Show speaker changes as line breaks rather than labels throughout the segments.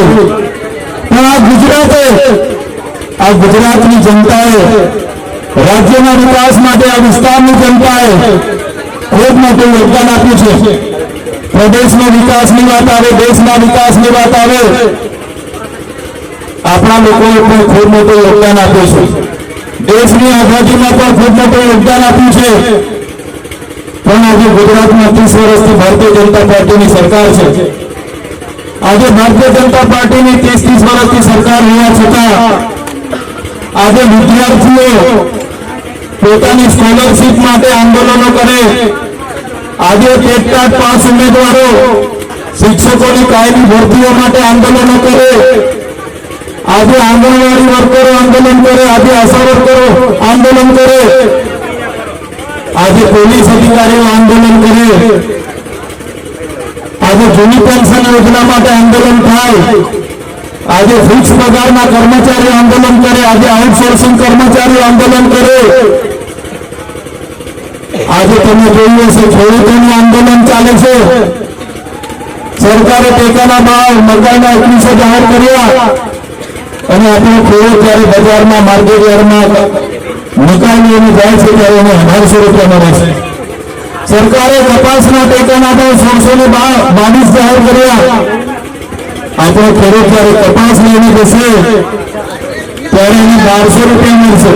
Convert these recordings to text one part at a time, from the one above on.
કર્યું, પણ આ ગુજરાતની જનતાએ, રાજ્યના વિકાસ માટે આ વિસ્તારની જનતાએ ખૂબ મોટું યોગદાન આપ્યું છે। પ્રદેશના વિકાસની વાત આવે, દેશના વિકાસની વાત આવે, આપણા લોકોએ પણ ખૂબ મોટું યોગદાન આપ્યું છે। દેશની આઝાદીમાં પણ ખૂબ મોટું યોગદાન આપ્યું છે। પણ આજે ગુજરાતમાં 30 વર્ષથી ભારતીય જનતા પાર્ટીની સરકાર છે। આજે ભારતીય જનતા પાર્ટીની 30 વર્ષથી સરકાર હોવા છતાં આજે વિદ્યાર્થીઓ પોતાની સ્કોલરશીપ માટે આંદોલનો કરે, આજે ટેટ પાસ ઉમેદવારો શિક્ષકોની કાયમી ભરતીઓ માટે આંદોલનો કરે, આજે આંગણવાડી વર્કરો આંદોલન કરે, આજે આશા વર્કરો આંદોલન કરે, આજે પોલીસ અધિકારીઓ આંદોલન કરે, આજે જૂની પેન્શન યોજના માટે આંદોલન થાય, આજે ફિક્સ પગારના કર્મચારીઓ આંદોલન કરે, આજે આઉટસોર્સિંગ કર્મચારીઓ આંદોલન કરે, આજે તમે જોયું હશે ખેડૂતોનું આંદોલન ચાલે છે। સરકારે ટેકાના ભાવ મકાઈના 2100 જાહેર કર્યા અને આપણો ખેડૂત જ્યારે બજારમાં માર્કેટયાર્ડમાં મકાઈ લઈને જાય છે ત્યારે એને 1800 રૂપિયા મળે છે। સરકારે કપાસના ટેકાના ભાવ 1622 જાહેર કર્યા, આપણો ખેડૂત જ્યારે કપાસ લઈને જશે ત્યારે એને 1200 રૂપિયા મળશે।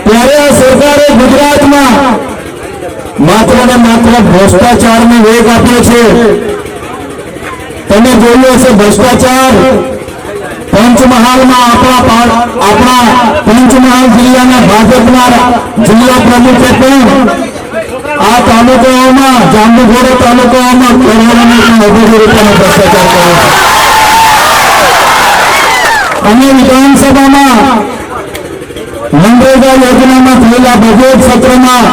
ત્યારે આ સરકારે ગુજરાતમાં માત્ર ને માત્ર ભ્રષ્ટાચારનો વેગ આપ્યો છે। તમે જોયું હશે ભ્રષ્ટાચાર પંચમહાલમાં આપણા પંચમહાલ જિલ્લાના ભાજપના જિલ્લા પ્રમુખે પણ આ તાલુકાઓમાં, જાંબુઘોડા તાલુકાઓમાં કરોડોના રૂપિયાનો ભ્રષ્ટાચાર કર્યો છે। અને વિધાનસભામાં મનરેગા યોજનામાં થયેલા બજેટ સત્રમાં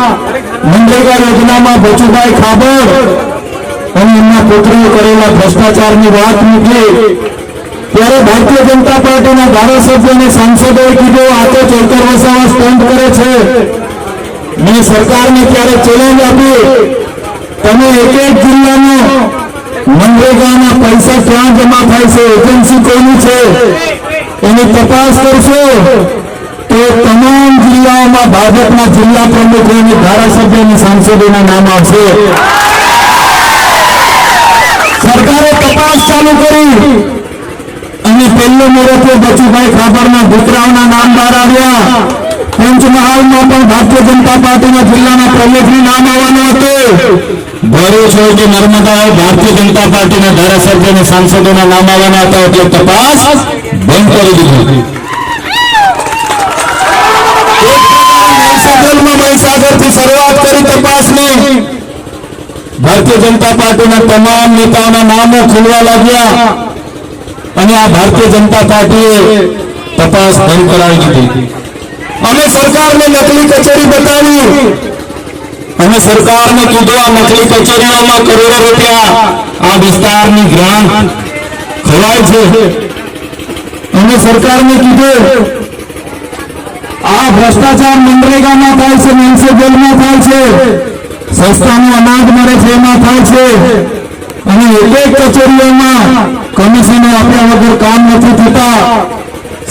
મનરેગા યોજનામાં બચુભાઈ ખાબર અને એમના પુત્રોએ કરેલા ભ્રષ્ટાચારની વાત મૂકી ત્યારે ભારતીય જનતા પાર્ટીના ધારાસભ્યો અને સાંસદોએ કીધું આ તો ચેતર વસાવા સ્ટેન્ડ કરે છે। મેં સરકારને ત્યારે ચેલેન્જ આપી, તમે એક જિલ્લાનો મનરેગાના પૈસા ક્યાં જમા થાય છે, એજન્સી કોની છે એની તપાસ કરશો તો તમામ જિલ્લાઓમાં ભાજપના જિલ્લા પ્રમુખોની, ધારાસભ્યોની, સાંસદોના નામ આવશે। સરકારે તપાસ ચાલુ કરી અને પહેલો મુહૂર્તે બચુભાઈ ખાબરના દીકરાઓના નામ બહાર આવ્યા। પંચમહાલમાં પણ ભારતીય જનતા પાર્ટીના જિલ્લાના પ્રમુખનું નામ આવવાનું હતું। ભરૂચ હોય કે નર્મદા હોય, ભારતીય જનતા પાર્ટીના ધારાસભ્ય અને સાંસદોના નામ આવવાના હતા, એટલે તપાસ બંધ કરી દીધી। મહીસાગરથી શરૂઆત કરી તપાસની, ભારતીય જનતા પાર્ટીના તમામ નેતાઓના નામો ખુલવા લાગ્યા અને આ ભારતીય જનતા પાર્ટીએ તપાસ બંધ કરાવી દીધી। અમે સરકારને નકલી કચેરી બતાવી અને સરકારને કીધું આ નકલી કચેરીઓમાં કરોડો રૂપિયા આ વિસ્તારની ગ્રાન્ટ ખવાય છે। અમે સરકારને કીધું આ ભ્રષ્ટાચાર મનરેગામાં થાય છે, મ્યુનિસિપલમાં થાય છે, સસ્તાનું અનાજ મળે છે એમાં થાય છે અને એક કચેરીઓમાં કમિશનો આપ્યા વગર કામ નથી થતા।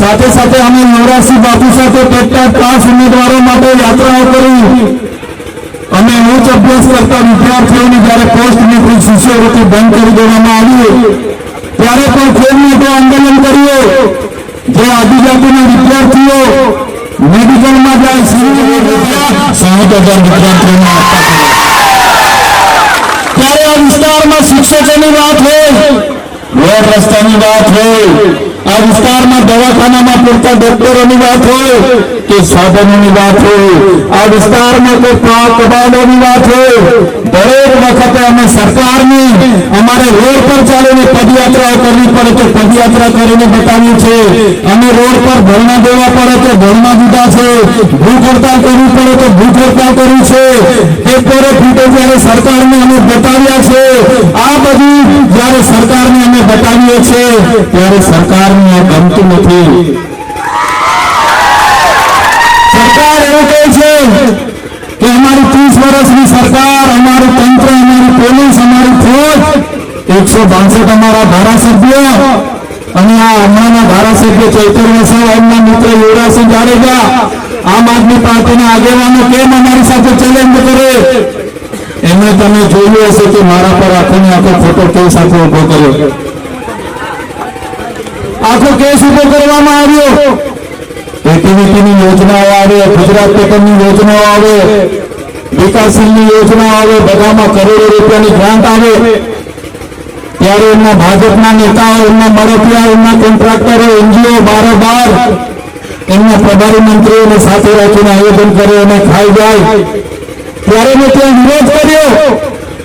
સાથે સાથે અમે નવરાસી બાપુ સાથે ટેટ પાસ ઉમેદવારો માટે યાત્રાઓ કરી, અમે ઉચ્ચ અભ્યાસ કરતા વિદ્યાર્થીઓની જયારે પોસ્ટ મેટ્રિક શિષ્યવૃત્તિ બંધ કરી દેવામાં આવી ત્યારે પણ ખૂબ મોટું આંદોલન કર્યું। જે આદિજાતિના વિદ્યાર્થીઓ મેડિકલમાં જાય, 60,000 વિદ્યાર્થીઓને આપતા ત્યારે આ વિસ્તારમાં શિક્ષકોની વાત હોય, રોડ રસ્તાની વાત હોય, આ વિસ્તારમાં દવાખાનામાં પૂરતા ડોક્ટરોની વાત હોય કે સાધનોની વાત હોય, આ વિસ્તારમાં કોઈ કબાડોની વાત હોય, દરેક વખતે અમે સરકારની અમારે રોડ પર ચાલીને પદયાત્રાઓ કરવી પડે તો પદયાત્રા કરીને બતાવ્યું છે, અમે રોડ પર ધરણા દેવા પડે તો ધરણા દીધા છે, ભૂખ હડતાલ કરવી પડે તો ભૂખ હડતાલ કરી છે, પેપરો ફૂટે જ્યારે સરકારને અમે બતાવ્યા છે। આ બધું જ્યારે સરકારને અમે બતાવીએ છીએ ત્યારે સરકારને ગમતું નથી। સરકાર એવું કહે છે કે અમારી 30 વર્ષની સરકાર, અમારું તંત્ર, અમારી પોલીસ, અમારી ફોજ 162 અમારા ધારાસભ્ય અને આ હમણાંના ધારાસભ્ય ચૈતર વસાવા એમના મિત્ર યુવરાજસિંહ જાડેજા આમ આદમી પાર્ટીના આગેવાનો કેમ અમારી સાથે ચેલેન્જ કરે? એમણે તમે જોયું હશે કે મારા પર આખો ખોટો કેસ આખો ઉભો કર્યો, આખો કેસ ઉભો કરવામાં આવ્યો। એટીવીટીની યોજનાઓ આવે, ગુજરાત પેટર્નની યોજનાઓ આવે, વિકાસશીલની યોજનાઓ આવે, બધામાં કરોડો રૂપિયાની ગ્રાન્ટ આવે, ત્યારે એમના ભાજપના નેતાઓ, એમના મળતિયા, એમના કોન્ટ્રાક્ટરો, એનજીઓ બારોબાર એમના પ્રભારી મંત્રીઓને સાથે રાખીને આયોજન કરે અને ખાઈ જાય। ત્યારે મેં ત્યાં વિરોધ કર્યો।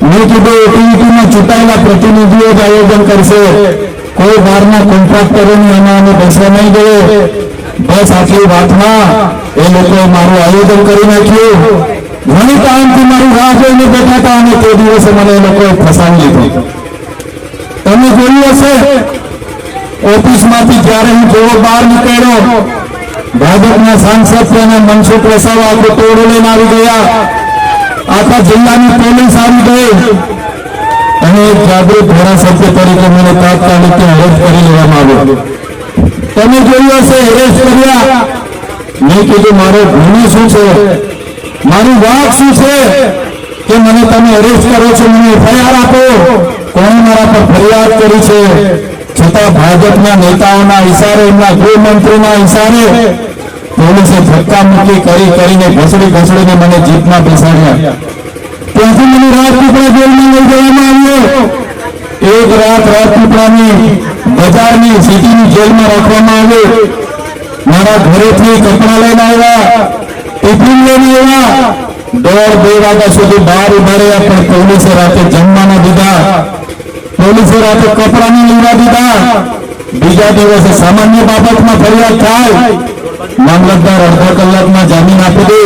મેં કીધું એટીવીટીમાં ચૂંટાયેલા પ્રતિનિધિઓ જ આયોજન કરશે, કોઈ બહારના કોન્ટ્રાક્ટરોની અમે બેસવા નહીં દે। બસ આટલી વાતમાં એ લોકોએ મારું આયોજન કરી નાખ્યું। ઘણી ટાઈમથી મારી રાહ જોઈને બેઠા હતા અને તે દિવસે મને એ લોકોએ ફસાવી લીધો। તમે જોયું હશે ઓફિસમાંથી જ્યારે હું જેવો બહાર નીકળ્યો, ભાજપના સાંસદ અને મનસુખ વસાવા આખું ટોળું લઈને આવી ગયા, આખા જિલ્લાની પોલીસ આવી ગઈ અને એક જાગૃત ધારાસભ્ય તરીકે મને તાત્કાલિક અરેસ્ટ કરી લેવામાં આવ્યો। તમે જોયું હશે એરેસ્ટ કર્યા। મેં કીધું મારો ગુનો શું છે, મારી વાત શું છે કે મને તમે અરેસ્ટ કરો છો? મને એફઆઈઆર આપો, કોણે મારા પર ફરિયાદ કરી છે? છતાં ભાજપના નેતાઓના ઇશારે, એમના ગૃહમંત્રીના ઇશારે પોલીસે ધક્કા મૂકી કરીને ઘસડીને મને જીપમાં બેસાડ્યા। ત્યાંથી મને રાજપીપળા જેલમાં લઈ જવામાં આવ્યો। એક રાત રાજપીપળાની બજારની સિટીની જેલમાં રાખવામાં આવ્યો। મારા ઘરેથી કપડા લઈને આવ્યા, ટિફિન લઈને આવ્યા, 1:30-2 વાગ્યા સુધી બહાર ઉભા રહ્યા, પણ પોલીસે રાતે જમવાના દીધા, પોલીસે રાતે કપડાની લીધા દીધા। બીજા દિવસે સામાન્ય બાબતમાં ફરિયાદ થાય, મામલતદાર અડધા કલાકમાં જામીન આપી દે।